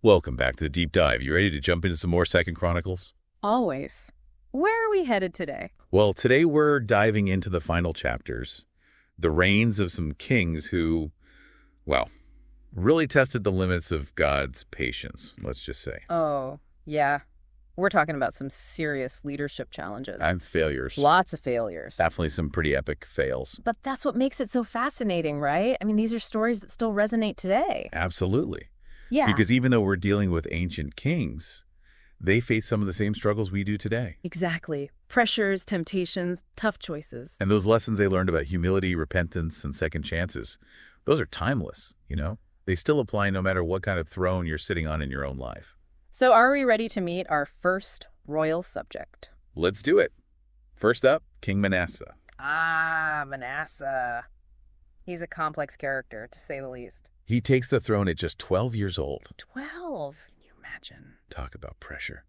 Welcome back to the Deep Dive. You ready to jump into some more Second Chronicles? Always. Where are we headed today? Well, today we're diving into the final chapters, the reigns of some kings who, well, really tested the limits of God's patience, let's just say. Oh, yeah. We're talking about some serious leadership challenges. And failures. Lots of failures. Definitely some pretty epic fails. But that's what makes it so fascinating, right? I mean, these are stories that still resonate today. Absolutely. Yeah. Because even though we're dealing with ancient kings, they face some of the same struggles we do today. Exactly. Pressures, temptations, tough choices. And those lessons they learned about humility, repentance, and second chances, those are timeless, They still apply no matter what kind of throne you're sitting on in your own life. So are we ready to meet our first royal subject? Let's do it. First up, King Manasseh. Manasseh. He's a complex character, to say the least. He takes the throne at just 12 years old. 12? Can you imagine? Talk about pressure.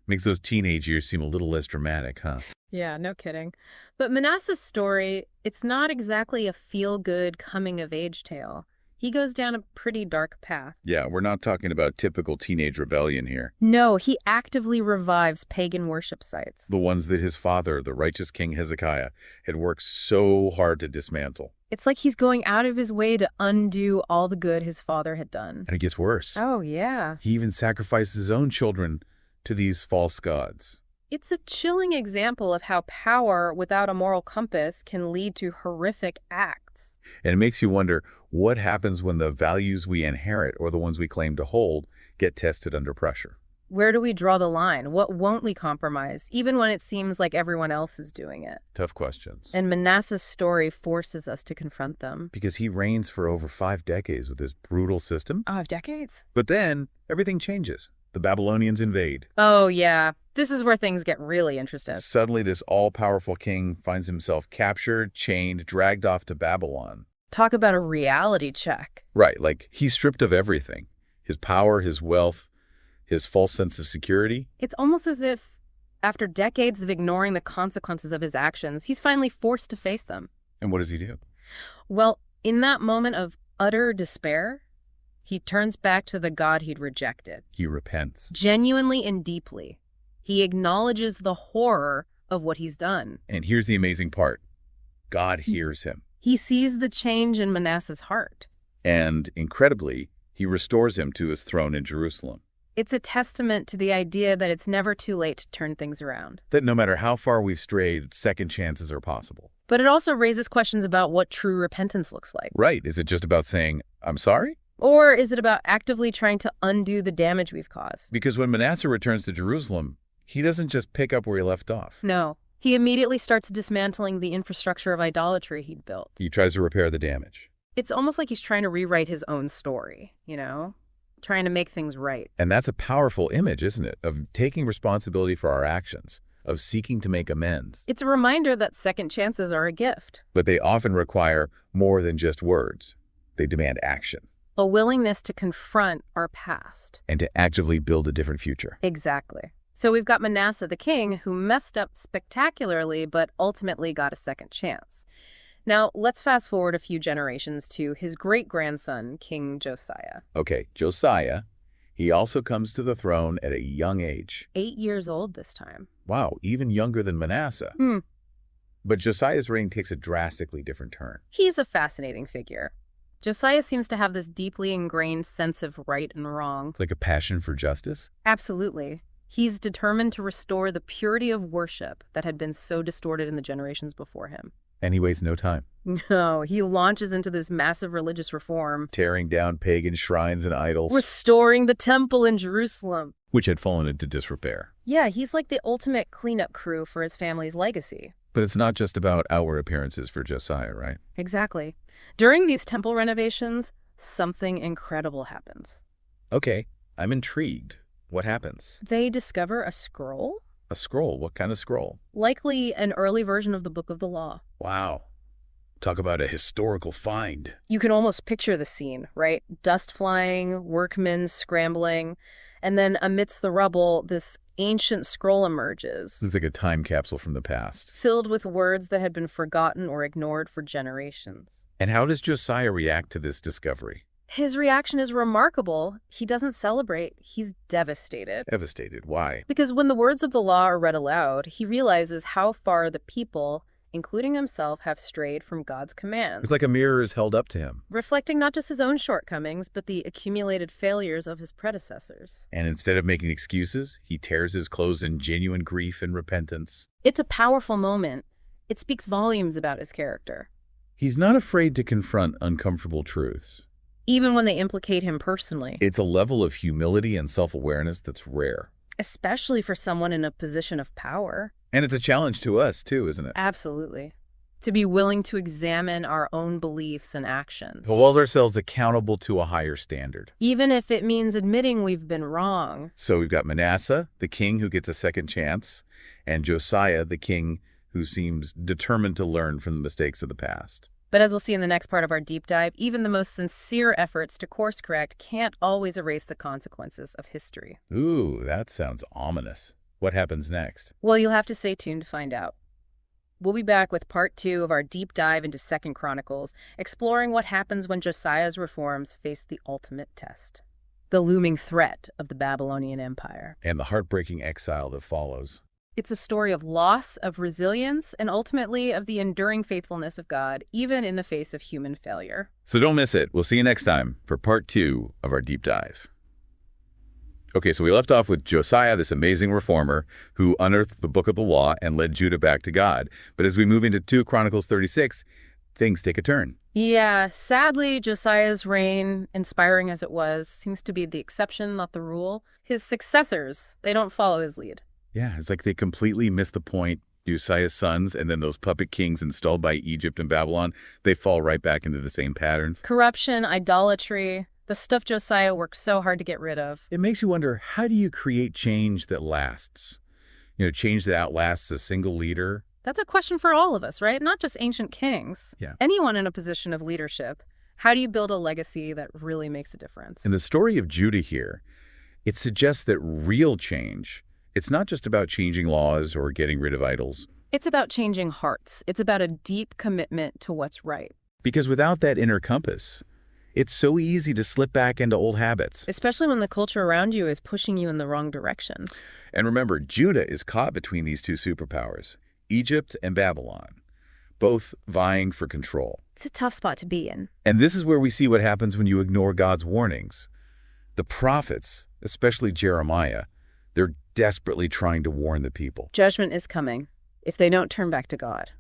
Makes those teenage years seem a little less dramatic, huh? Yeah, no kidding. But Manasseh's story, it's not exactly a feel-good coming-of-age tale. He goes down a pretty dark path. Yeah, we're not talking about typical teenage rebellion here. No, he actively revives pagan worship sites. The ones that his father, the righteous King Hezekiah, had worked so hard to dismantle. It's like he's going out of his way to undo all the good his father had done. And it gets worse. Oh, yeah. He even sacrifices his own children to these false gods. It's a chilling example of how power without a moral compass can lead to horrific acts. And it makes you wonder what happens when the values we inherit or the ones we claim to hold get tested under pressure. Where do we draw the line? What won't we compromise, even when it seems like everyone else is doing it? Tough questions. And Manasseh's story forces us to confront them. Because he reigns for over 5 decades with this brutal system. 5 decades? But then everything changes. The Babylonians invade. Oh, yeah. This is where things get really interesting. Suddenly, this all-powerful king finds himself captured, chained, dragged off to Babylon. Talk about a reality check. Right, like he's stripped of everything. His power, his wealth, his false sense of security. It's almost as if, after decades of ignoring the consequences of his actions, he's finally forced to face them. And what does he do? Well, in that moment of utter despair, he turns back to the God he'd rejected. He repents. Genuinely and deeply. He acknowledges the horror of what he's done. And here's the amazing part. God hears him. He sees the change in Manasseh's heart. And, incredibly, he restores him to his throne in Jerusalem. It's a testament to the idea that it's never too late to turn things around. That no matter how far we've strayed, second chances are possible. But it also raises questions about what true repentance looks like. Right. Is it just about saying, I'm sorry? Or is it about actively trying to undo the damage we've caused? Because when Manasseh returns to Jerusalem, he doesn't just pick up where he left off. No. He immediately starts dismantling the infrastructure of idolatry he'd built. He tries to repair the damage. It's almost like he's trying to rewrite his own story, Trying to make things right. And that's a powerful image, isn't it? Of taking responsibility for our actions, of seeking to make amends. It's a reminder that second chances are a gift. But they often require more than just words. They demand action. A willingness to confront our past. And to actively build a different future. Exactly. So we've got Manasseh the king, who messed up spectacularly, but ultimately got a second chance. Now, let's fast forward a few generations to his great-grandson, King Josiah. Okay, Josiah. He also comes to the throne at a young age. 8 years old this time. Wow, even younger than Manasseh. But Josiah's reign takes a drastically different turn. He's a fascinating figure. Josiah seems to have this deeply ingrained sense of right and wrong. Like a passion for justice? Absolutely. He's determined to restore the purity of worship that had been so distorted in the generations before him. And he wastes no time. No, he launches into this massive religious reform. Tearing down pagan shrines and idols. Restoring the temple in Jerusalem. Which had fallen into disrepair. Yeah, he's like the ultimate cleanup crew for his family's legacy. But it's not just about outward appearances for Josiah, right? Exactly. During these temple renovations, something incredible happens. Okay, I'm intrigued. What happens? They discover a scroll. A scroll? What kind of scroll? Likely an early version of the Book of the Law. Wow. Talk about a historical find. You can almost picture the scene, right? Dust flying, workmen scrambling, and then amidst the rubble, this ancient scroll emerges. It's like a time capsule from the past. Filled with words that had been forgotten or ignored for generations. And how does Josiah react to this discovery? His reaction is remarkable. He doesn't celebrate. He's devastated. Devastated. Why? Because when the words of the law are read aloud, he realizes how far the people, including himself, have strayed from God's commands. It's like a mirror is held up to him. Reflecting not just his own shortcomings, but the accumulated failures of his predecessors. And instead of making excuses, he tears his clothes in genuine grief and repentance. It's a powerful moment. It speaks volumes about his character. He's not afraid to confront uncomfortable truths. Even when they implicate him personally. It's a level of humility and self-awareness that's rare. Especially for someone in a position of power. And it's a challenge to us, too, isn't it? Absolutely. To be willing to examine our own beliefs and actions. To hold ourselves accountable to a higher standard. Even if it means admitting we've been wrong. So we've got Manasseh, the king who gets a second chance, and Josiah, the king who seems determined to learn from the mistakes of the past. But as we'll see in the next part of our deep dive, even the most sincere efforts to course correct can't always erase the consequences of history. Ooh, that sounds ominous. What happens next? Well, you'll have to stay tuned to find out. We'll be back with part 2 of our deep dive into 2 Chronicles, exploring what happens when Josiah's reforms face the ultimate test. The looming threat of the Babylonian Empire. And the heartbreaking exile that follows. It's a story of loss, of resilience, and ultimately of the enduring faithfulness of God, even in the face of human failure. So don't miss it. We'll see you next time for part 2 of our deep dive. Okay, so we left off with Josiah, this amazing reformer who unearthed the book of the law and led Judah back to God. But as we move into 2 Chronicles 36, things take a turn. Yeah, sadly, Josiah's reign, inspiring as it was, seems to be the exception, not the rule. His successors, they don't follow his lead. Yeah, it's like they completely missed the point. Josiah's sons and then those puppet kings installed by Egypt and Babylon, they fall right back into the same patterns. Corruption, idolatry, the stuff Josiah worked so hard to get rid of. It makes you wonder, how do you create change that lasts? Change that outlasts a single leader? That's a question for all of us, right? Not just ancient kings. Yeah. Anyone in a position of leadership. How do you build a legacy that really makes a difference? In the story of Judah here, it suggests that real change, it's not just about changing laws or getting rid of idols. It's about changing hearts. It's about a deep commitment to what's right. Because without that inner compass, it's so easy to slip back into old habits. Especially when the culture around you is pushing you in the wrong direction. And remember, Judah is caught between these two superpowers, Egypt and Babylon, both vying for control. It's a tough spot to be in. And this is where we see what happens when you ignore God's warnings. The prophets, especially Jeremiah, they're desperately trying to warn the people. Judgment is coming if they don't turn back to God.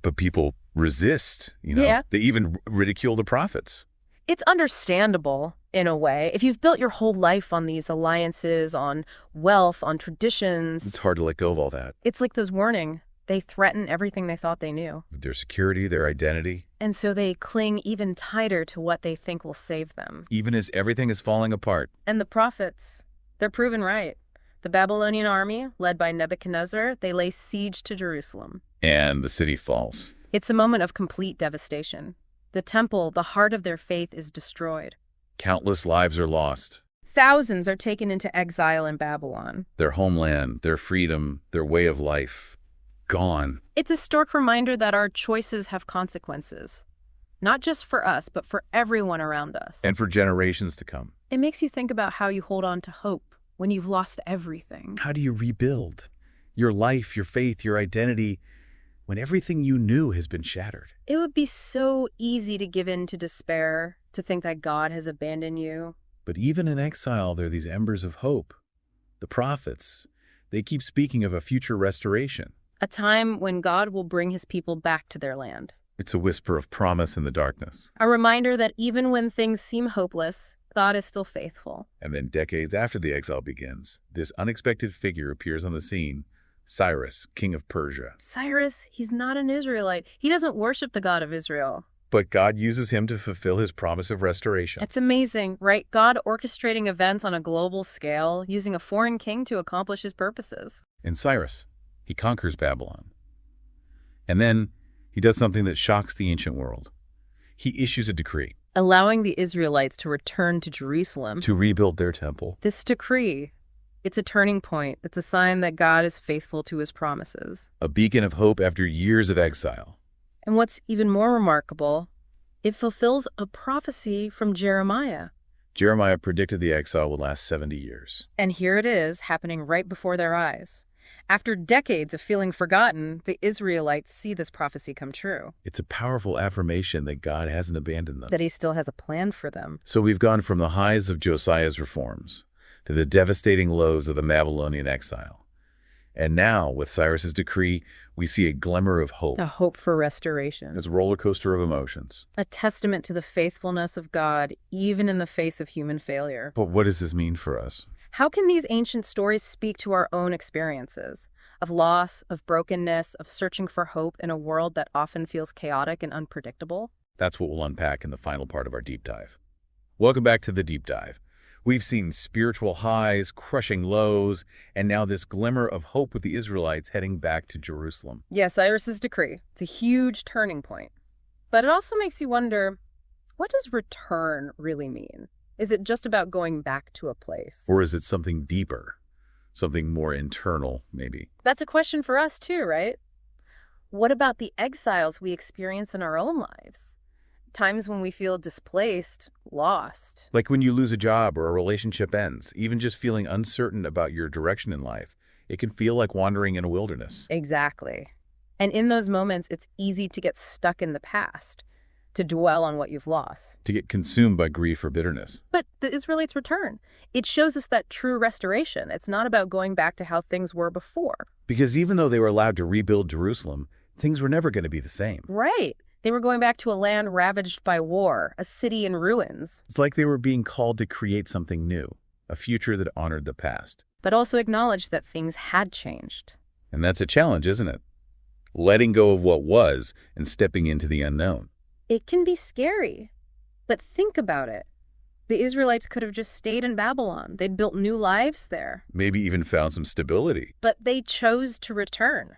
But people resist, Yeah. They even ridicule the prophets. It's understandable, in a way. If you've built your whole life on these alliances, on wealth, on traditions. It's hard to let go of all that. It's like those warning. They threaten everything they thought they knew. Their security, their identity. And so they cling even tighter to what they think will save them. Even as everything is falling apart. And the prophets, they're proven right. The Babylonian army, led by Nebuchadnezzar, they lay siege to Jerusalem. And the city falls. It's a moment of complete devastation. The temple, the heart of their faith, is destroyed. Countless lives are lost. Thousands are taken into exile in Babylon. Their homeland, their freedom, their way of life, gone. It's a stark reminder that our choices have consequences. Not just for us, but for everyone around us. And for generations to come. It makes you think about how you hold on to hope when you've lost everything. How do you rebuild your life, your faith, your identity when everything you knew has been shattered? It would be so easy to give in to despair, to think that God has abandoned you. But even in exile, there are these embers of hope. The prophets, they keep speaking of a future restoration. A time when God will bring his people back to their land. It's a whisper of promise in the darkness. A reminder that even when things seem hopeless, God is still faithful. And then decades after the exile begins, this unexpected figure appears on the scene, Cyrus, king of Persia. Cyrus, he's not an Israelite. He doesn't worship the God of Israel. But God uses him to fulfill his promise of restoration. It's amazing, right? God orchestrating events on a global scale, using a foreign king to accomplish his purposes. And Cyrus, he conquers Babylon. And then he does something that shocks the ancient world. He issues a decree. Allowing the Israelites to return to Jerusalem. To rebuild their temple. This decree, it's a turning point. It's a sign that God is faithful to his promises. A beacon of hope after years of exile. And what's even more remarkable, It fulfills a prophecy from Jeremiah. Jeremiah predicted the exile would last 70 years. And here it is, happening right before their eyes. After decades of feeling forgotten, the Israelites see this prophecy come true. It's a powerful affirmation that God hasn't abandoned them. That he still has a plan for them. So we've gone from the highs of Josiah's reforms to the devastating lows of the Babylonian exile. And now, with Cyrus's decree, we see a glimmer of hope. A hope for restoration. It's a roller coaster of emotions. A testament to the faithfulness of God, even in the face of human failure. But what does this mean for us? How can these ancient stories speak to our own experiences of loss, of brokenness, of searching for hope in a world that often feels chaotic and unpredictable? That's what we'll unpack in the final part of our deep dive. Welcome back to the deep dive. We've seen spiritual highs, crushing lows, and now this glimmer of hope with the Israelites heading back to Jerusalem. Yeah, Cyrus's decree. It's a huge turning point. But it also makes you wonder, what does return really mean? Is it just about going back to a place? Or is it something deeper, something more internal, maybe? That's a question for us too, right? What about the exiles we experience in our own lives? Times when we feel displaced, lost. Like when you lose a job or a relationship ends, even just feeling uncertain about your direction in life, it can feel like wandering in a wilderness. Exactly. And in those moments, it's easy to get stuck in the past, to dwell on what you've lost. To get consumed by grief or bitterness. But the Israelites return. It shows us that true restoration. It's not about going back to how things were before. Because even though they were allowed to rebuild Jerusalem, things were never going to be the same. Right. They were going back to a land ravaged by war, a city in ruins. It's like they were being called to create something new, a future that honored the past. But also acknowledged that things had changed. And that's a challenge, isn't it? Letting go of what was and stepping into the unknown. It can be scary. But think about it. The Israelites could have just stayed in Babylon. They'd built new lives there. Maybe even found some stability. But they chose to return,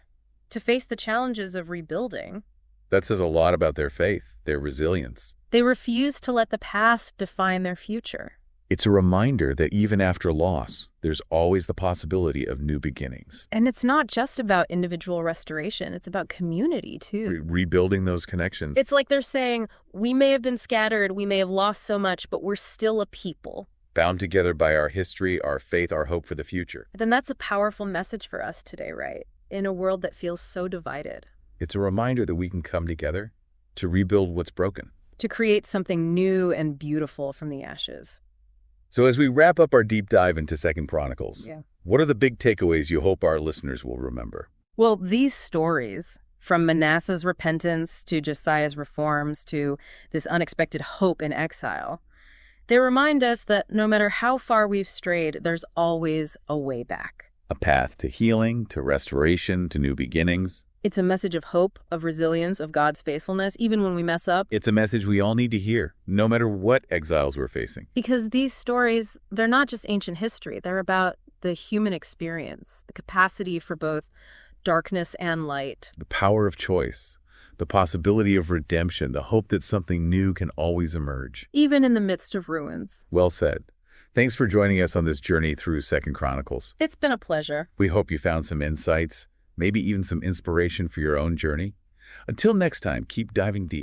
to face the challenges of rebuilding. That says a lot about their faith, their resilience. They refused to let the past define their future. It's a reminder that even after loss, there's always the possibility of new beginnings. And it's not just about individual restoration. It's about community, too. Rebuilding those connections. It's like they're saying, we may have been scattered, we may have lost so much, but we're still a people. Bound together by our history, our faith, our hope for the future. Then that's a powerful message for us today, right? In a world that feels so divided. It's a reminder that we can come together to rebuild what's broken. To create something new and beautiful from the ashes. So as we wrap up our deep dive into 2 Chronicles, Yeah. What are the big takeaways you hope our listeners will remember? Well, these stories, from Manasseh's repentance to Josiah's reforms to this unexpected hope in exile, they remind us that no matter how far we've strayed, there's always a way back. A path to healing, to restoration, to new beginnings. It's a message of hope, of resilience, of God's faithfulness, even when we mess up. It's a message we all need to hear, no matter what exiles we're facing. Because these stories, they're not just ancient history. They're about the human experience, the capacity for both darkness and light. The power of choice, the possibility of redemption, the hope that something new can always emerge. Even in the midst of ruins. Well said. Thanks for joining us on this journey through 2 Chronicles. It's been a pleasure. We hope you found some insights, maybe even some inspiration for your own journey. Until next time, keep diving deep.